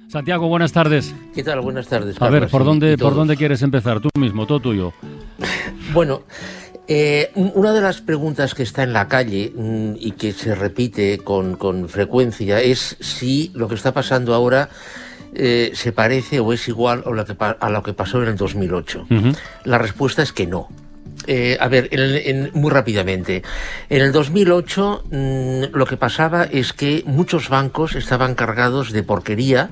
Santiago, buenas tardes. ¿Qué tal? Buenas tardes, Carlos. A ver, ¿por sí, dónde quieres empezar? Tú mismo, todo tuyo. Bueno, una de las preguntas que está en la calle y que se repite con frecuencia es si lo que está pasando ahora se parece o es igual a lo que pasó en el 2008. La respuesta es que no. A ver, muy rápidamente. En el 2008 lo que pasaba es que muchos bancos estaban cargados de porquería,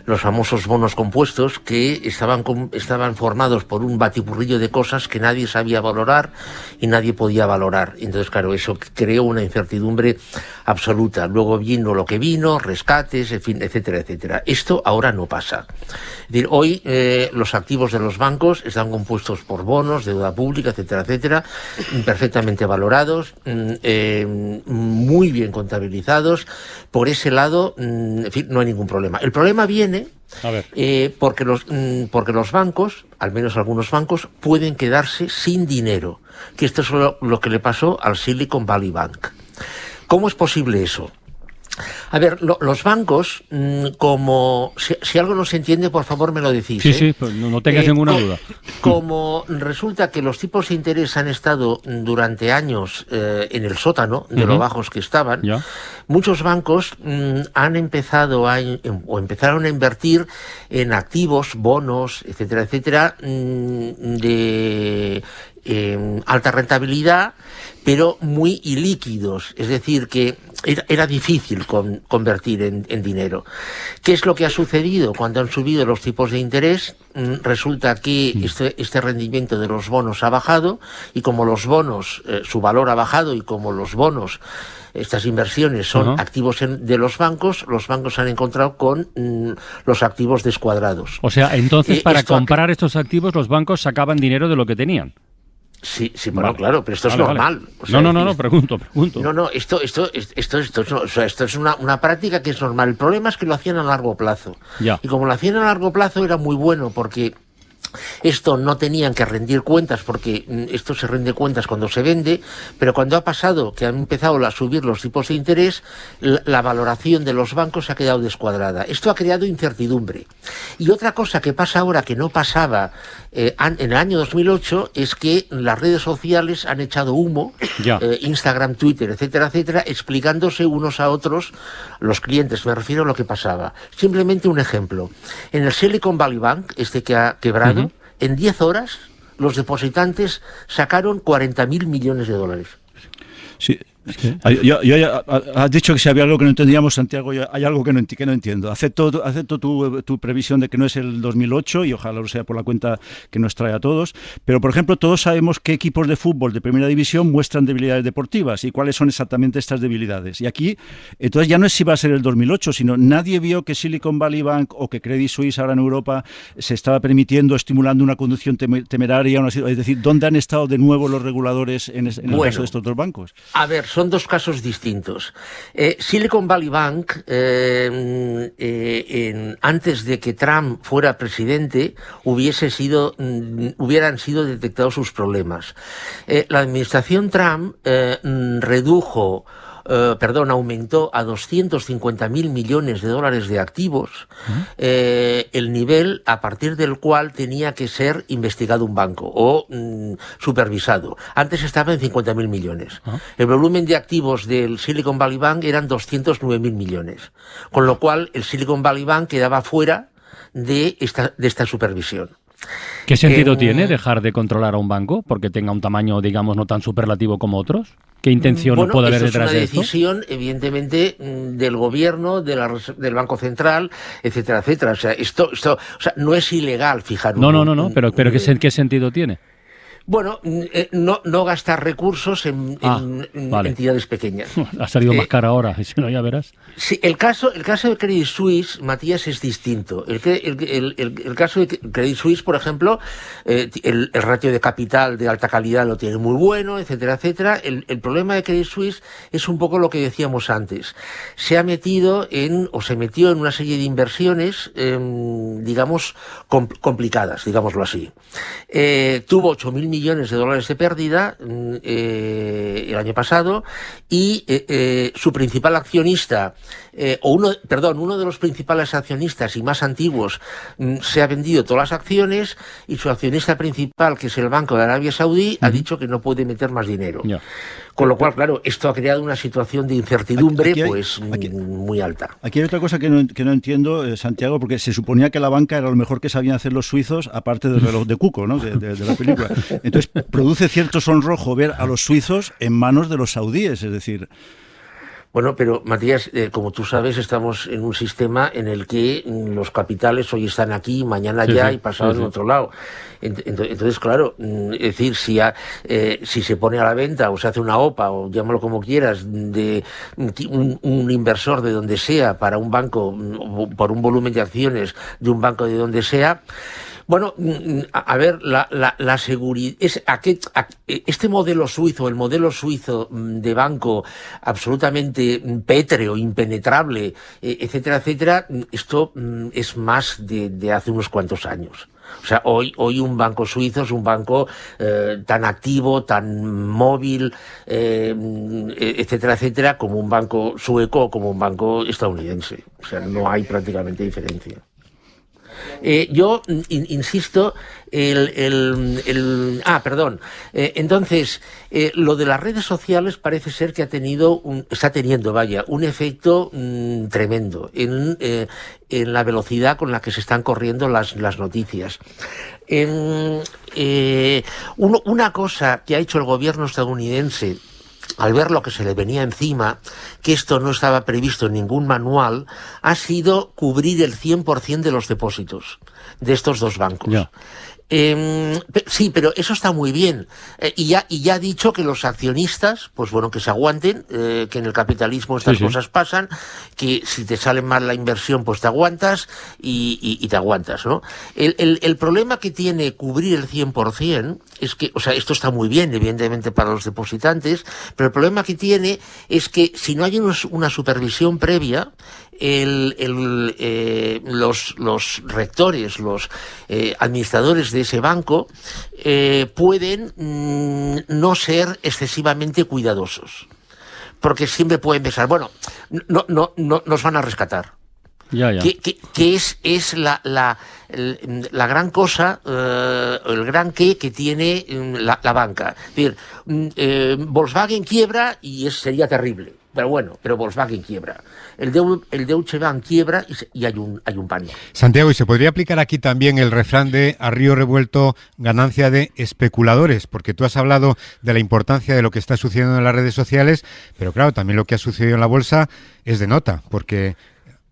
los famosos bonos compuestos, que estaban formados por un batiburrillo de cosas que nadie sabía valorar y nadie podía valorar. Entonces, claro, eso creó una incertidumbre absoluta. Luego vino lo que vino, rescates, en fin, etcétera, etcétera. Esto ahora no pasa. Es decir, hoy los activos de los bancos están compuestos por bonos, deuda pública, etcétera, etcétera, perfectamente valorados, muy bien contabilizados. Por ese lado, en fin, no hay ningún problema. El problema viene porque los bancos, al menos algunos bancos, pueden quedarse sin dinero, que esto es lo que le pasó al Silicon Valley Bank. ¿Cómo es posible eso? A ver, los bancos, como si algo no se entiende, por favor me lo decís. Sí, pues no tengas ninguna duda. Como resulta que los tipos de interés han estado durante años en el sótano de lo bajos que estaban, muchos bancos empezaron a invertir en activos, bonos, etcétera, etcétera, de alta rentabilidad, pero muy ilíquidos, es decir, que era difícil convertir en dinero. ¿Qué es lo que ha sucedido cuando han subido los tipos de interés? Resulta que este rendimiento de los bonos ha bajado, y como los bonos, su valor ha bajado, y como los bonos, estas inversiones son activos de los bancos han encontrado con los activos descuadrados. O sea, entonces para comprar estos activos los bancos sacaban dinero de lo que tenían. Sí, bueno, claro, pero esto es normal. Vale. O sea, no, pregunto. No, esto es una práctica que es normal. El problema es que lo hacían a largo plazo. Y como lo hacían a largo plazo era muy bueno, porque esto no tenían que rendir cuentas, porque esto se rinde cuentas cuando se vende, pero cuando ha pasado que han empezado a subir los tipos de interés, la valoración de los bancos ha quedado descuadrada. Esto ha creado incertidumbre. Y otra cosa que pasa ahora, que no pasaba en el año 2008, es que las redes sociales han echado humo, Instagram, Twitter, etcétera, etcétera, explicándose unos a otros, los clientes, me refiero a lo que pasaba. Simplemente un ejemplo. En el Silicon Valley Bank, que ha quebrado, en 10 horas los depositantes sacaron 40.000 millones de dólares. Sí. Has dicho que si había algo que no entendíamos, Santiago, hay algo que no entiendo. Acepto tu previsión de que no es el 2008 y ojalá lo sea por la cuenta que nos trae a todos, pero por ejemplo todos sabemos qué equipos de fútbol de primera división muestran debilidades deportivas y cuáles son exactamente estas debilidades. Y aquí, entonces ya no es si va a ser el 2008, sino nadie vio que Silicon Valley Bank o que Credit Suisse ahora en Europa se estaba permitiendo, estimulando una conducción temeraria, es decir, ¿dónde han estado de nuevo los reguladores en el caso de estos dos bancos? A ver, son dos casos distintos. Silicon Valley Bank, antes de que Trump fuera presidente, hubieran sido detectados sus problemas. La administración Trump aumentó a 250.000 millones de dólares de activos el nivel a partir del cual tenía que ser investigado un banco o supervisado. Antes estaba en 50.000 millones. El volumen de activos del Silicon Valley Bank eran 209.000 millones, con lo cual el Silicon Valley Bank quedaba fuera de esta supervisión. ¿Qué sentido tiene dejar de controlar a un banco porque tenga un tamaño, digamos, no tan superlativo como otros? ¿Qué intención puede haber detrás de esto? Es una decisión, evidentemente, del gobierno, del Banco Central, etcétera, etcétera. O sea, esto no es ilegal fijar No, pero ¿qué sentido tiene? Bueno, no gastar recursos en entidades pequeñas. Ha salido más cara ahora, y si no, ya verás. Sí, el caso de Credit Suisse, Matías, es distinto. El caso de Credit Suisse, por ejemplo, el ratio de capital de alta calidad lo tiene muy bueno, etcétera, etcétera. El problema de Credit Suisse es un poco lo que decíamos antes. Se metió en una serie de inversiones, digamos, complicadas, digámoslo así. Tuvo 8.000 millones de dólares de pérdida el año pasado, y su principal accionista, uno de los principales accionistas y más antiguos, se ha vendido todas las acciones, y su accionista principal, que es el Banco de Arabia Saudí, ha dicho que no puede meter más dinero. Yeah. Con lo cual, claro, esto ha creado una situación de incertidumbre muy alta. Aquí hay otra cosa que no entiendo, Santiago, porque se suponía que la banca era lo mejor que sabían hacer los suizos, aparte del reloj de Cuco, ¿no? de la película. Entonces, produce cierto sonrojo ver a los suizos en manos de los saudíes, es decir... Bueno, pero Matías, como tú sabes, estamos en un sistema en el que los capitales hoy están aquí, mañana ya y pasado en otro lado. Entonces, claro, es decir, si se pone a la venta o se hace una OPA, o llámalo como quieras, de un inversor de donde sea para un banco, por un volumen de acciones de un banco de donde sea... Bueno, a ver, la seguridad, este modelo suizo, el modelo suizo de banco absolutamente pétreo, impenetrable, etcétera, etcétera, esto es más de hace unos cuantos años. O sea, hoy un banco suizo es un banco tan activo, tan móvil, etcétera, etcétera, como un banco sueco o como un banco estadounidense. O sea, no hay prácticamente diferencia. Yo insisto, entonces, lo de las redes sociales parece ser que está teniendo un efecto tremendo en la velocidad con la que se están corriendo las noticias. Una cosa que ha hecho el gobierno estadounidense, al ver lo que se le venía encima, que esto no estaba previsto en ningún manual, ha sido cubrir el 100% de los depósitos de estos dos bancos. Yeah. Sí, pero eso está muy bien. Y ya ha dicho que los accionistas, pues bueno, que se aguanten, que en el capitalismo estas cosas pasan, que si te sale mal la inversión, pues te aguantas y te aguantas, ¿no? El problema que tiene cubrir el 100% es que, o sea, esto está muy bien, evidentemente, para los depositantes, pero el problema que tiene es que si no hay una supervisión previa, los rectores, los administradores de ese banco pueden no ser excesivamente cuidadosos, porque siempre pueden pensar, bueno, no nos van a rescatar. Ya. Que es la gran cosa, el gran que tiene la banca. Es decir, Volkswagen quiebra y sería terrible. Pero bueno, Volkswagen quiebra. El Deutsche Bank quiebra y hay un pánico. Santiago, ¿y se podría aplicar aquí también el refrán de a río revuelto, ganancia de especuladores? Porque tú has hablado de la importancia de lo que está sucediendo en las redes sociales, pero claro, también lo que ha sucedido en la bolsa es de nota, porque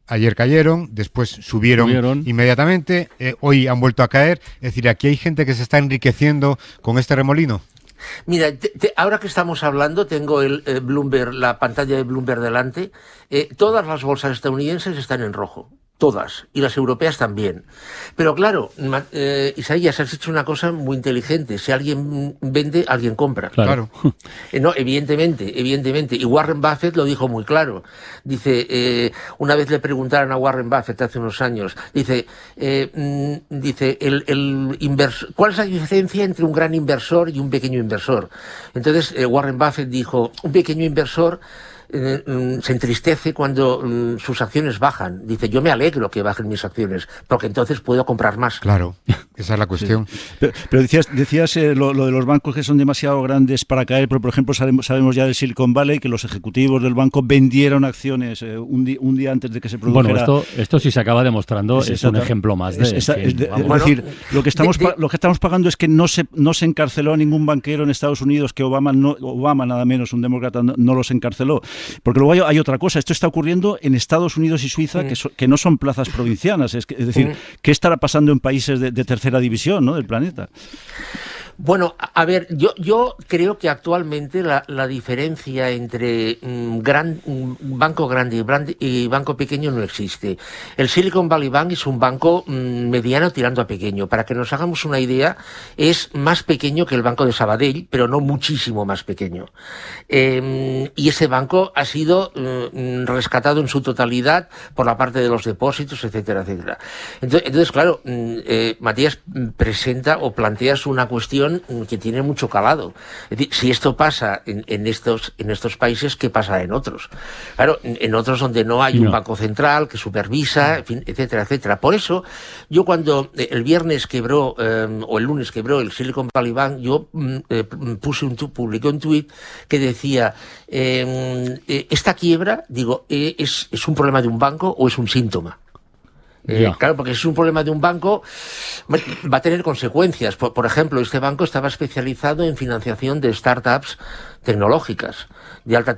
ayer cayeron, después subieron inmediatamente, hoy han vuelto a caer. Es decir, aquí hay gente que se está enriqueciendo con este remolino. Mira, ahora que estamos hablando, tengo Bloomberg, la pantalla de Bloomberg delante. Todas las bolsas estadounidenses están en rojo. Todas, y las europeas también. Pero claro, Isaías, has hecho una cosa muy inteligente. Si alguien vende, alguien compra. Claro. No, evidentemente. Y Warren Buffett lo dijo muy claro. Dice, una vez le preguntaron a Warren Buffett hace unos años, dice, ¿cuál es la diferencia entre un gran inversor y un pequeño inversor? Entonces, Warren Buffett dijo, un pequeño inversor se entristece cuando sus acciones bajan. Dice, yo me alegro que bajen mis acciones, porque entonces puedo comprar más. Claro, esa es la cuestión. Sí. Pero decías lo de los bancos que son demasiado grandes para caer, pero por ejemplo sabemos ya del Silicon Valley que los ejecutivos del banco vendieron acciones un día antes de que se produjera. Bueno, esto sí se acaba demostrando, es un ejemplo más de... Es decir, lo que estamos pagando es que no se encarceló a ningún banquero en Estados Unidos, que Obama nada menos, un demócrata, no los encarceló. Porque luego hay otra cosa, esto está ocurriendo en Estados Unidos y Suiza, que no son plazas provincianas, es decir, ¿qué estará pasando en países de tercera división, ¿no?, del planeta? Bueno, a ver, yo creo que actualmente la diferencia entre banco grande y banco pequeño no existe. El Silicon Valley Bank es un banco mediano tirando a pequeño. Para que nos hagamos una idea, es más pequeño que el Banco de Sabadell, pero no muchísimo más pequeño. Y ese banco ha sido rescatado en su totalidad por la parte de los depósitos, etcétera, etcétera. Entonces claro, Matías presenta o planteas una cuestión cuestión que tiene mucho calado. Es decir, si esto pasa en estos países, ¿qué pasa en otros? Claro, en otros donde no hay un banco central que supervisa, en fin, etcétera, etcétera. Por eso, yo cuando el viernes quebró, o el lunes quebró el Silicon Valley Bank, yo publiqué un tuit que decía, esta quiebra, digo, ¿es un problema de un banco o es un síntoma? Claro, porque si es un problema de un banco, va a tener consecuencias. Por ejemplo, este banco estaba especializado en financiación de startups tecnológicas, de alta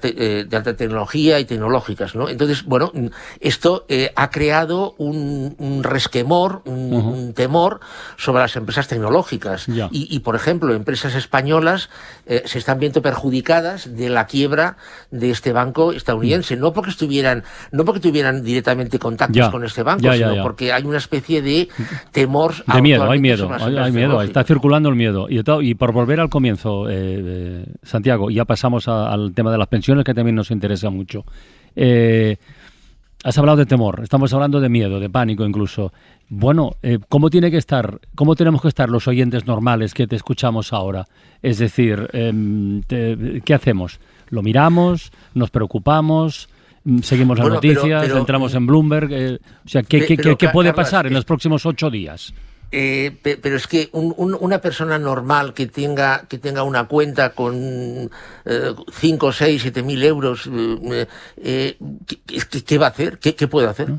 tecnología y tecnológicas, ¿no? Entonces, bueno, esto ha creado un resquemor, un temor sobre las empresas tecnológicas. Y, por ejemplo, empresas españolas se están viendo perjudicadas de la quiebra de este banco estadounidense, no porque tuvieran directamente contactos con este banco, sino porque hay una especie de temor. De miedo, hay miedo, está circulando el miedo. Y por volver al comienzo, Santiago, ya pasamos al tema de las pensiones, que también nos interesa mucho. Has hablado de temor, estamos hablando de miedo, de pánico incluso. Bueno, ¿cómo tenemos que estar los oyentes normales que te escuchamos ahora? Es decir, ¿qué hacemos? ¿Lo miramos? ¿Nos preocupamos? ¿Seguimos las noticias? ¿Entramos en Bloomberg? O sea, ¿qué puede pasar en los próximos 8 días? Pero es que una persona normal que tenga una cuenta con 5, 6, 7 mil euros, ¿qué va a hacer? ¿Qué puede hacer?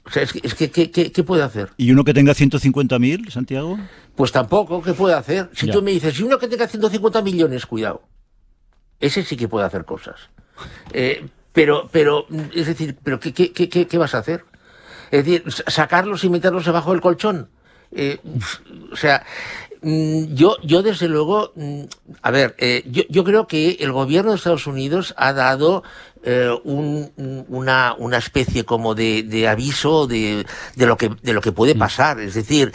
O sea, ¿qué puede hacer? ¿Y uno que tenga 150.000, Santiago? Pues tampoco, ¿qué puede hacer? Si tú me dices, si uno que tenga 150 millones, cuidado, ese sí que puede hacer cosas. Pero, es decir, ¿pero qué vas a hacer? Es decir, sacarlos y meterlos debajo del colchón. O sea, yo desde luego, yo creo que el gobierno de Estados Unidos ha dado una especie como de aviso de lo que puede pasar. Es decir,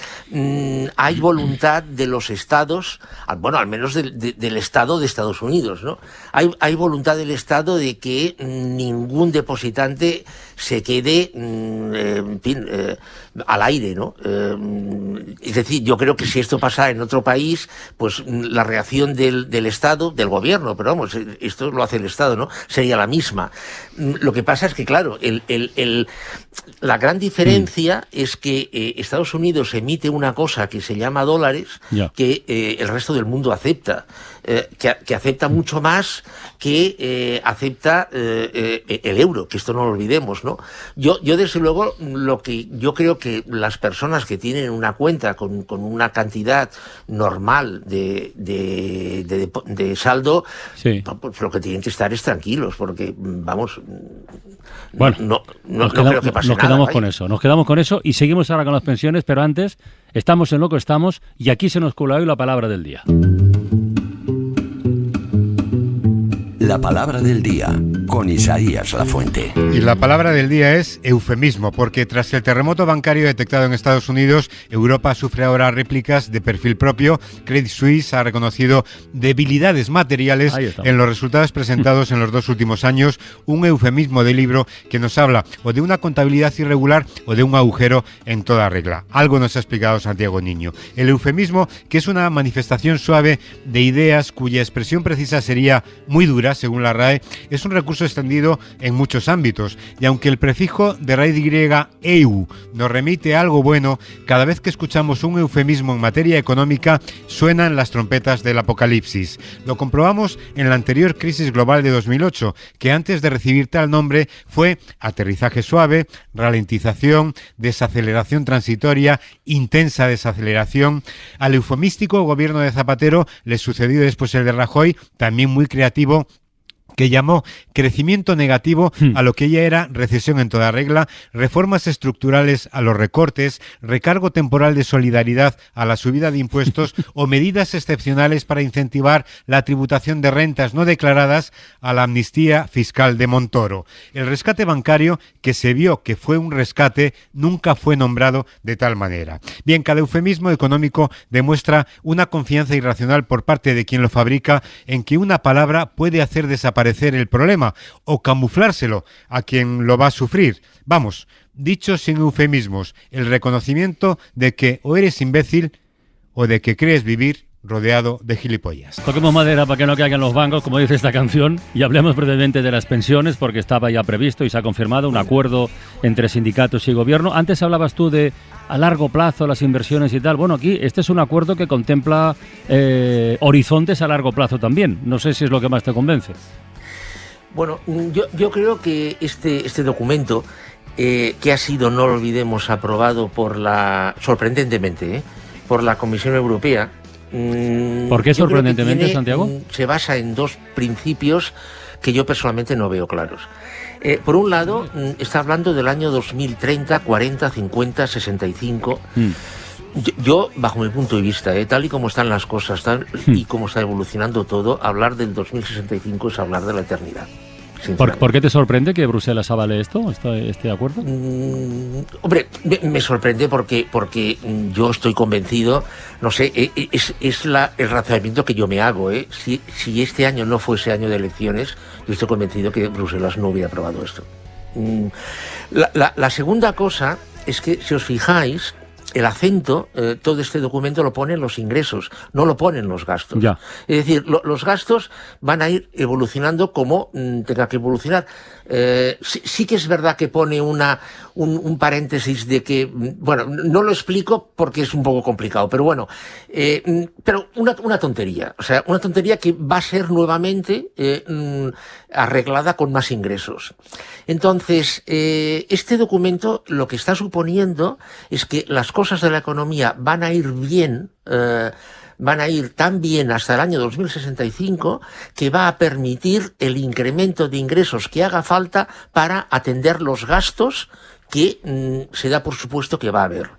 hay voluntad de los estados, bueno, al menos del Estado de Estados Unidos, ¿no? Hay voluntad del Estado de que ningún depositante se quede, en fin, al aire, ¿no? Es decir, yo creo que si esto pasa en otro país, pues la reacción del Estado, del gobierno, pero vamos, esto lo hace el Estado, ¿no? Sería la misma. Lo que pasa es que, claro, la gran diferencia es que Estados Unidos emite una cosa que se llama dólares, que el resto del mundo acepta, que acepta mucho más que acepta el euro, que esto no lo olvidemos, ¿no? Yo desde luego, yo creo que las personas que tienen una cuenta con una cantidad normal de saldo, pues lo que tienen que estar es tranquilos, porque vamos, bueno, no creo que pase nada. Nos quedamos con eso y seguimos ahora con las pensiones, pero antes estamos en lo que estamos y aquí se nos cuela hoy la palabra del día. La palabra del día, con Isaías Lafuente. Y la palabra del día es eufemismo, porque tras el terremoto bancario detectado en Estados Unidos, Europa sufre ahora réplicas de perfil propio. Credit Suisse ha reconocido debilidades materiales en los resultados presentados en los 2 últimos años, un eufemismo de libro que nos habla o de una contabilidad irregular o de un agujero en toda regla. Algo nos ha explicado Santiago Niño. El eufemismo, que es una manifestación suave de ideas cuya expresión precisa sería muy dura, según la RAE, es un recurso extendido en muchos ámbitos, y aunque el prefijo de raíz griega eu nos remite a algo bueno, cada vez que escuchamos un eufemismo en materia económica suenan las trompetas del apocalipsis. Lo comprobamos en la anterior crisis global de 2008, que antes de recibir tal nombre fue aterrizaje suave, ralentización, desaceleración transitoria, intensa desaceleración. Al eufemístico gobierno de Zapatero le sucedió después el de Rajoy, también muy creativo, que llamó crecimiento negativo a lo que ya era recesión en toda regla, reformas estructurales a los recortes, recargo temporal de solidaridad a la subida de impuestos o medidas excepcionales para incentivar la tributación de rentas no declaradas a la amnistía fiscal de Montoro. El rescate bancario, que se vio que fue un rescate, nunca fue nombrado de tal manera. Bien, cada eufemismo económico demuestra una confianza irracional por parte de quien lo fabrica en que una palabra puede hacer desaparecer el problema o camuflárselo a quien lo va a sufrir. Vamos, dicho sin eufemismos, el reconocimiento de que o eres imbécil o de que crees vivir rodeado de gilipollas. Toquemos madera para que no caigan los bancos, como dice esta canción, y hablemos brevemente de las pensiones, porque estaba ya previsto y se ha confirmado un acuerdo entre sindicatos y gobierno. Antes hablabas tú de a largo plazo las inversiones y tal. Bueno, aquí este es un acuerdo que contempla horizontes a largo plazo también. No sé si es lo que más te convence. Bueno, yo creo que este documento, que ha sido, no lo olvidemos, aprobado sorprendentemente, por la Comisión Europea. ¿Por qué sorprendentemente, Santiago? Se basa en dos principios que yo personalmente no veo claros. Por un lado, está hablando del año 2030, 40, 50, 65. Yo, bajo mi punto de vista, tal y como están las cosas y cómo está evolucionando todo, hablar del 2065 es hablar de la eternidad. ¿Por qué te sorprende que Bruselas avale este acuerdo? Hombre, me sorprende porque yo estoy convencido, no sé, es el razonamiento que yo me hago. Si este año no fuese año de elecciones, yo estoy convencido que Bruselas no hubiera aprobado esto. La segunda cosa es que, si os fijáis, el acento, todo este documento lo pone en los ingresos, no lo pone en los gastos. Ya. Es decir, los gastos van a ir evolucionando como tenga que evolucionar. Sí que es verdad que pone un paréntesis de que, bueno, no lo explico porque es un poco complicado, pero bueno, pero una tontería, o sea, una tontería que va a ser nuevamente arreglada con más ingresos. Entonces, este documento lo que está suponiendo es que las cosas de la economía van a ir bien, van a ir tan bien hasta el año 2065 que va a permitir el incremento de ingresos que haga falta para atender los gastos que se da por supuesto que va a haber.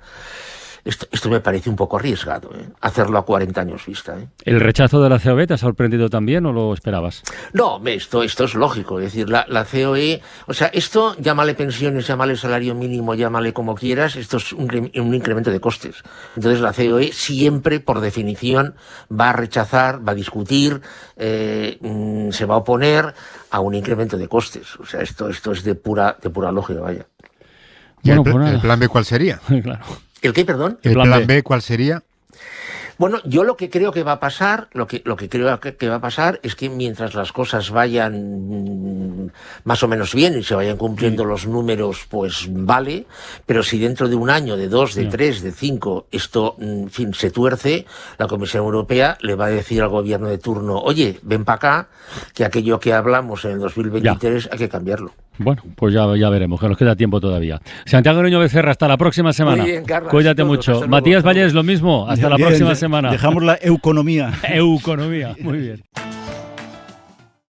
Esto me parece un poco arriesgado, hacerlo a 40 años vista. ¿El rechazo de la COE te ha sorprendido también o lo esperabas? No, esto es lógico. Es decir, la COE, o sea, esto, llámale pensiones, llámale salario mínimo, llámale como quieras, esto es un incremento de costes. Entonces la COE siempre, por definición, va a rechazar, va a discutir, se va a oponer a un incremento de costes. O sea, esto es de pura lógica, vaya. ¿Y el plan B cuál sería? Claro. ¿El qué, perdón? ¿El plan B cuál sería? Bueno, yo lo que creo que va a pasar, lo que creo que va a pasar es que mientras las cosas vayan más o menos bien y se vayan cumpliendo los números, pues vale, pero si dentro de un año, de 2, de 3, de 5, esto, en fin, se tuerce, la Comisión Europea le va a decir al gobierno de turno, oye, ven para acá, que aquello que hablamos en el 2023 hay que cambiarlo. Bueno, pues ya veremos, que nos queda tiempo todavía. Santiago Nuño Becerra, hasta la próxima semana. Muy bien, Carlos, cuídate mucho. Matías Vallés, lo mismo, hasta la próxima semana. Dejamos la euconomía. Euconomía, muy bien.